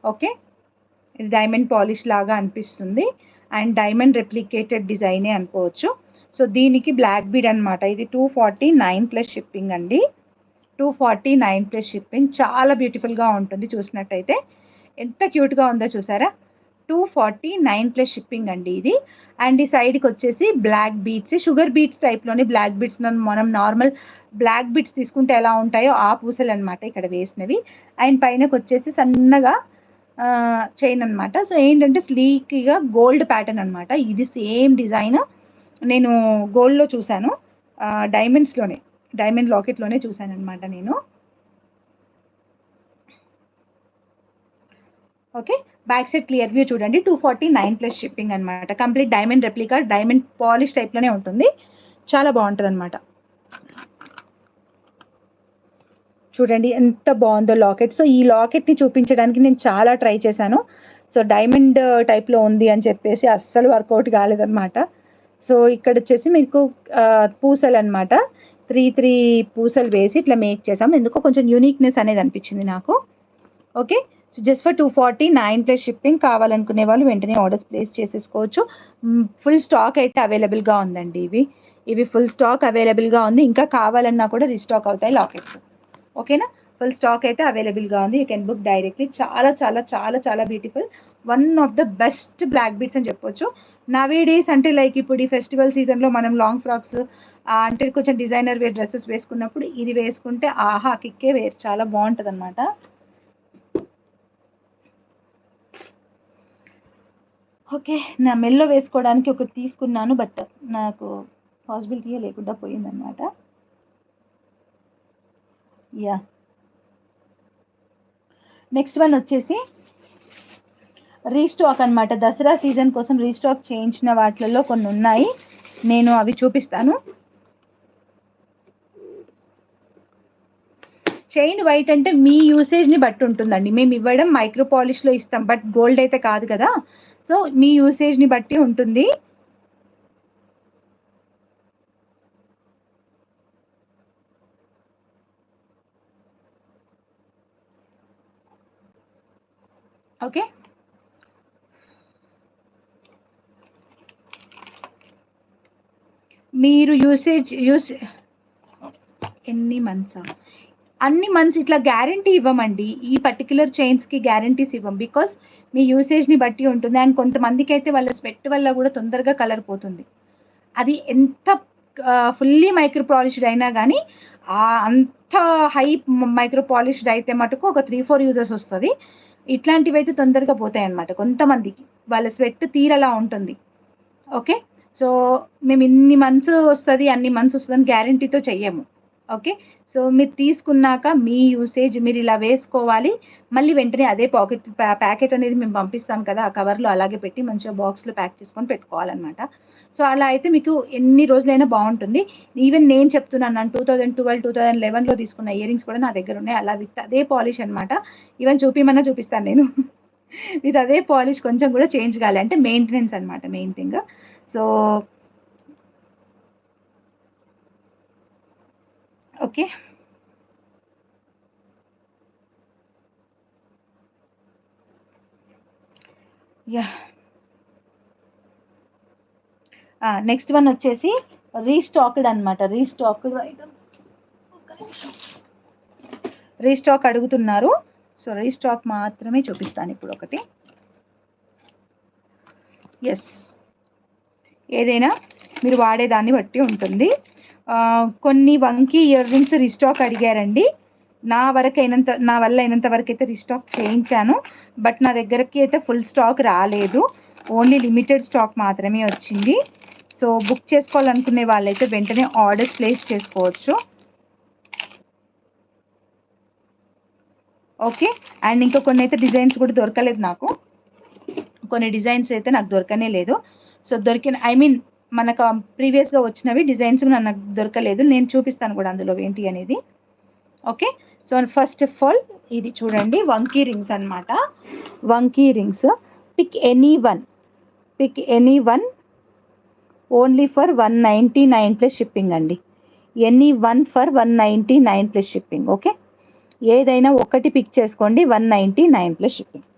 Okay, ఇది diamond polish లాగా అనిపిస్తుంది అండ్ డైమండ్ రెప్లికేటెడ్ డిజైనే అనుకోవచ్చు. సో దీనికి బ్లాక్ బీడ్ అనమాట. ఇది 249 ప్లస్ షిప్పింగ్ అండి. 249 ప్లస్ షిప్పింగ్. చాలా బ్యూటిఫుల్గా ఉంటుంది. చూసినట్టయితే ఎంత క్యూట్గా ఉందో చూసారా. 249 ప్లస్ షిప్పింగ్ అండి ఇది. అండ్ ఈ సైడ్కి వచ్చేసి బ్లాక్ బీడ్స్, షుగర్ బీడ్స్ టైప్లోని బ్లాక్ బీడ్స్. మనం నార్మల్ బ్లాక్ బీడ్స్ తీసుకుంటే ఎలా ఉంటాయో ఆ పూసలు అనమాట ఇక్కడ వేసినవి. అండ్ పైనకి వచ్చేసి సన్నగా చైన్ అనమాట. సో ఏంటంటే స్లీక్గా గోల్డ్ ప్యాటర్న్ అనమాట. ఇది సేమ్ డిజైన్ నేను గోల్డ్లో చూశాను, డైమండ్స్లోనే, డైమండ్ లాకెట్లోనే చూశాను అనమాట నేను. Okay, back side clear view చూడండి. 249 ప్లస్ షిప్పింగ్ అనమాట. Complete diamond replica, diamond polish టైప్లోనే ఉంటుంది. చాలా బాగుంటుంది అనమాట. చూడండి ఎంత బాగుందో లాకెట్. సో ఈ లాకెట్ని చూపించడానికి నేను చాలా ట్రై చేశాను. సో డైమండ్ టైప్లో ఉంది అని చెప్పేసి అస్సలు వర్కౌట్ కాలేదన్నమాట. సో ఇక్కడ వచ్చేసి మీకు పూసలు అనమాట, 3 పూసలు వేసి ఇట్లా మేక్ చేసాం. ఎందుకో కొంచెం యూనిక్నెస్ అనేది అనిపించింది నాకు. Okay, so just for 249 plus shipping. కావాలనుకునే వాళ్ళు వెంటనే ఆర్డర్స్ ప్లేస్ చేసేసుకోవచ్చు. ఫుల్ స్టాక్ అయితే అవైలబుల్గా ఉందండి. ఇవి ఫుల్ స్టాక్ అవైలబుల్గా ఉంది. ఇంకా కావాలన్నా కూడా రీస్టాక్ అవుతాయి లాకెట్స్. ఓకేనా, ఫుల్ స్టాక్ అయితే అవైలబుల్గా ఉంది. You can book directly. చాలా చాలా చాలా చాలా beautiful, one of the best black beads అని చెప్పొచ్చు. నవే డేస్ అంటే లైక్ ఇప్పుడు ఈ ఫెస్టివల్ సీజన్లో మనం లాంగ్ ఫ్రాక్స్ అంటే కొంచెం డిజైనర్ వేర్ డ్రెస్సెస్ వేసుకున్నప్పుడు ఇది వేసుకుంటే ఆహా కిక్కే వేరు, చాలా బాగుంటుంది అనమాట. ఓకే, నా మెల్లో వేసుకోవడానికి ఒకటి తీసుకున్నాను, బట్ నాకు పాసిబిలిటీయే లేకుండా పోయిందనమాట. యా, నెక్స్ట్ వన్ వచ్చేసి రీస్టాక్ అనమాట. దసరా సీజన్ కోసం రీస్టాక్ చేయించిన వాటిలలో కొన్ని ఉన్నాయి, నేను అవి చూపిస్తాను. చైన్ వైట్ అంటే మీ యూసేజ్ని బట్టి ఉంటుందండి. మేము ఇవ్వడం మైక్రో పాలిష్లో ఇస్తాం, బట్ గోల్డ్ అయితే కాదు కదా. సో మీ యూసేజ్ని బట్టి ఉంటుంది. ఓకే, మీరు యూస్ ఎన్ని మంత్సా? అన్ని మంత్స్ ఇట్లా గ్యారంటీ ఇవ్వమండి. ఈ పర్టికులర్ చైన్స్కి గ్యారంటీస్ ఇవ్వం, బికాస్ మీ యూసేజ్ని బట్టి ఉంటుంది. అండ్ కొంతమందికి అయితే వాళ్ళ స్వెట్ వల్ల కూడా తొందరగా కలర్ పోతుంది. అది ఎంత ఫుల్లీ మైక్రో పాలిష్డ్ అయినా కానీ అంత హై మైక్రో పాలిష్డ్ అయితే మటుకు ఒక 3-4 యూజర్స్ వస్తుంది. ఇట్లాంటివి అయితే తొందరగా పోతాయి అన్నమాట. కొంతమందికి వాళ్ళ స్వెట్ తీరలా ఉంటుంది. ఓకే, సో మేము ఇన్ని మంత్స్ వస్తుంది, అన్ని మంత్స్ వస్తుందని గ్యారంటీతో చెయ్యము. ఓకే, సో మీరు తీసుకున్నాక మీ యూసేజ్ మీరు ఇలా వేసుకోవాలి. మళ్ళీ వెంటనే అదే ప్యాకెట్ అనేది మేము పంపిస్తాం కదా, ఆ కవర్లో అలాగే పెట్టి మంచిగా బాక్స్లో ప్యాక్ చేసుకొని పెట్టుకోవాలన్నమాట. సో అలా అయితే మీకు ఎన్ని రోజులైనా బాగుంటుంది. ఈవెన్ నేను చెప్తున్నాను, 2011లో తీసుకున్న ఇయర్ రింగ్స్ కూడా నా దగ్గర ఉన్నాయి, అలా విత్ అదే పాలిష్ అనమాట. ఈవెన్ చూపిమన్నా చూపిస్తాను నేను. విత్ అదే పాలిష్, కొంచెం కూడా చేంజ్ కాలే. అంటే మెయింటెనెన్స్ అనమాట main thing. So okay, yeah, next one వచ్చేసి రీస్టాక్డ్ అనమాట. రీస్టాక్డ్ ఐటమ్స్, రీస్టాక్ అడుగుతున్నారు. సో రీస్టాక్ మాత్రమే చూపిస్తాను ఇప్పుడు ఒకటి. ఎస్, ఏదైనా మీరు వాడేదాన్ని బట్టి ఉంటుంది. కొన్ని వంకీ ఇయర్ రింగ్స్ రీస్టాక్ అడిగారండి. నా వల్ల అయినంత వరకు అయితే రీస్టాక్ చేయించాను, బట్ నా దగ్గరకి అయితే ఫుల్ స్టాక్ రాలేదు. ఓన్లీ లిమిటెడ్ స్టాక్ మాత్రమే వచ్చింది. సో బుక్ చేసుకోవాలనుకునే వాళ్ళైతే వెంటనే ఆర్డర్స్ ప్లేస్ చేసుకోవచ్చు. ఓకే, అండ్ ఇంకా కొన్ని అయితే డిజైన్స్ కూడా దొరకలేదు నాకు. కొన్ని డిజైన్స్ అయితే నాకు దొరకనే లేదు. సో మనకు ప్రీవియస్గా వచ్చినవి డిజైన్స్ నాకు దొరకలేదు. నేను చూపిస్తాను కూడా అందులో ఏంటి అనేది. Okay, so first of all ఇది చూడండి, వంకీ రింగ్స్ అనమాట. వంకీ rings, pick any one only for 199 plus shipping అండి. Any one for 199 plus shipping. Okay, ఏదైనా ఒకటి పిక్ చేసుకోండి, 199 ప్లస్ షిప్పింగ్.